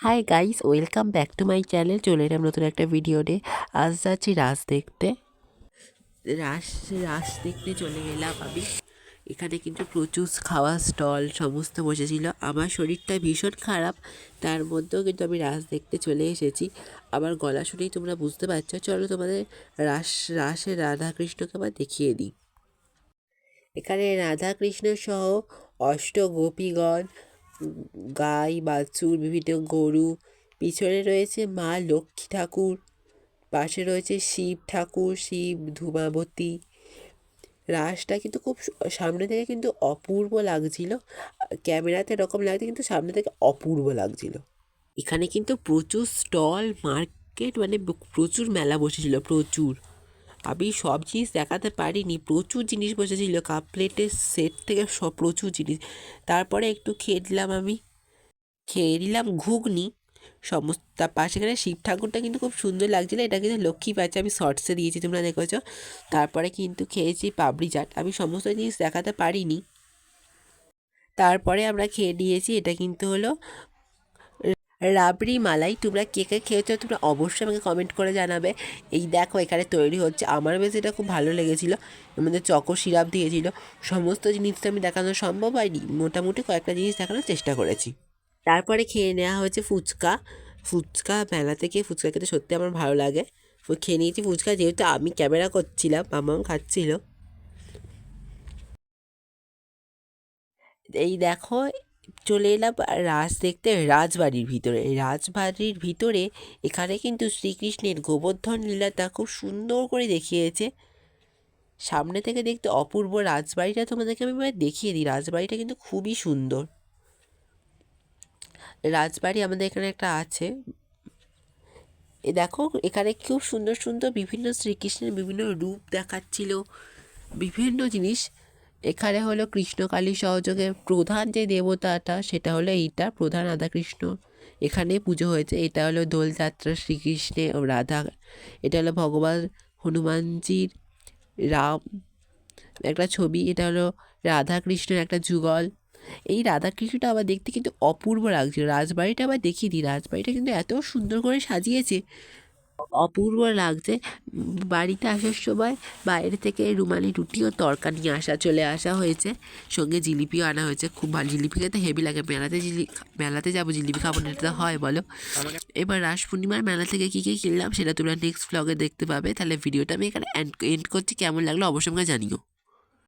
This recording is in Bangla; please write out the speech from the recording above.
Hi guys, welcome back to my channel. চলে এলাম নতুন একটা ভিডিও নিয়ে। আজ যাচ্ছি রাস দেখতে। রাস রাস দেখতে চলে গেলাম আমি। এখানে কিন্তু প্রচুর খাওয়া স্টল সমস্ত বসেছিল। আমার শরীরটা ভীষণ খারাপ, তার মধ্যেও কিন্তু আমি রাস দেখতে চলে এসেছি। আমার গলা শুনেই তোমরা বুঝতে পারছো। চলো তোমাদের রাসের রাধাকৃষ্ণকে আবার দেখিয়ে দিই। এখানে রাধাকৃষ্ণ সহ অষ্টগোপীগণ, গাই বাছুর, বিভিন্ন গরু, পিছনে রয়েছে মা লক্ষ্মী ঠাকুর, পাশে রয়েছে শিব ঠাকুর, শিব ধূমাবতী। রাসটা কিন্তু খুব সামনে থেকে কিন্তু অপূর্ব লাগছিল। ক্যামেরাতে এরকম লাগছে, কিন্তু সামনে থেকে অপূর্ব লাগছিল। এখানে কিন্তু প্রচুর স্টল মার্কেট, মানে প্রচুর মেলা বসেছিল, প্রচুর। আমি সব জিনিস দেখাতে পারিনি, প্রচুর জিনিস বসেছিল, কাপ প্লেটের সেট থেকে সব প্রচুর জিনিস। তারপরে একটু খেয়ে নিলাম ঘুগনি সমস্ত। তার পাশে এখানে শিব ঠাকুরটা কিন্তু খুব সুন্দর লাগছিলো। এটা কিন্তু লক্ষ্মী পাচ্ছে, আমি শর্টসে দিয়েছি, তোমরা দেখেছো। তারপরে কিন্তু খেয়েছি পাপড়ি চাট। আমি সমস্ত জিনিস দেখাতে পারিনি। তারপরে আমরা খেয়ে নিয়েছি, এটা কিন্তু হলো রাবড়ি মালাই। তোমরা কে কে খেয়েছো তোমরা অবশ্যই আমাকে কমেন্ট করে জানাবে। এই দেখো এখানে তৈরি হচ্ছে। আমার বেশ এটা খুব ভালো লেগেছিলো। এর মধ্যে চকো সিরাপ দিয়েছিল। সমস্ত জিনিসটা আমি দেখানো সম্ভব হয়নি, মোটামুটি কয়েকটা জিনিস দেখানোর চেষ্টা করেছি। তারপরে খেয়ে নেওয়া হয়েছে ফুচকা। মেলা থেকে ফুচকা খেতে সত্যি আমার ভালো লাগে। খেয়ে নিয়েছি ফুচকা, যেহেতু আমি ক্যামেরা করছিলাম, মামাও খাচ্ছিল। এই দেখো, চলে এলাম রাস দেখতে রাজবাড়ির ভিতরে। রাজবাড়ির ভিতরে এখানে কিন্তু শ্রীকৃষ্ণের গোবর্ধন লীলাটা খুব সুন্দর করে দেখিয়েছে। সামনে থেকে দেখতে অপূর্ব। রাজবাড়িটা তোমাদেরকে আমি এবার দেখিয়ে দিই। রাজবাড়িটা কিন্তু খুবই সুন্দর। রাজবাড়ি আমাদের এখানে একটা আছে। এ দেখো, এখানে খুব সুন্দর সুন্দর বিভিন্ন শ্রীকৃষ্ণের বিভিন্ন রূপ দেখাচ্ছিল, বিভিন্ন জিনিস। এখানে হলো কৃষ্ণকালী সহযোগে প্রধান যে দেবতাটা, সেটা হলো এইটা, প্রধান রাধাকৃষ্ণ। এখানে পুজো হয়েছে। এটা হলো দোলযাত্রা, শ্রীকৃষ্ণে ও রাধা। এটা হলো ভগবান হনুমানজির রাম একটা ছবি। এটা হলো রাধাকৃষ্ণের একটা যুগল। এই রাধাকৃষ্ণটা আবার দেখতে কিন্তু অপূর্ব লাগছিল। রাজবাড়িটা আবার দেখিয়ে দিই। রাজবাড়িটা কিন্তু এত সুন্দর করে সাজিয়েছে, অপূর্ব লাগছে। বাড়িতে আসার সময় বাইরে থেকে রুমালি রুটি ও তড়কা নিয়ে চলে আসা হয়েছে। সঙ্গে জিলিপিও আনা হয়েছে। খুব ভালো, জিলিপি খেতে হেভি লাগে। মেলাতে যাবো, জিলিপি খাবো না, এটা হয় বলো? এবার রাস পূর্ণিমার মেলা থেকে কী কী কিনলাম সেটা তোমরা নেক্সট ভ্লগে দেখতে পাবে। তাহলে ভিডিওটা আমি এখানে এন্ড করছি। কেমন লাগলো অবশ্যই আমাকে জানিও।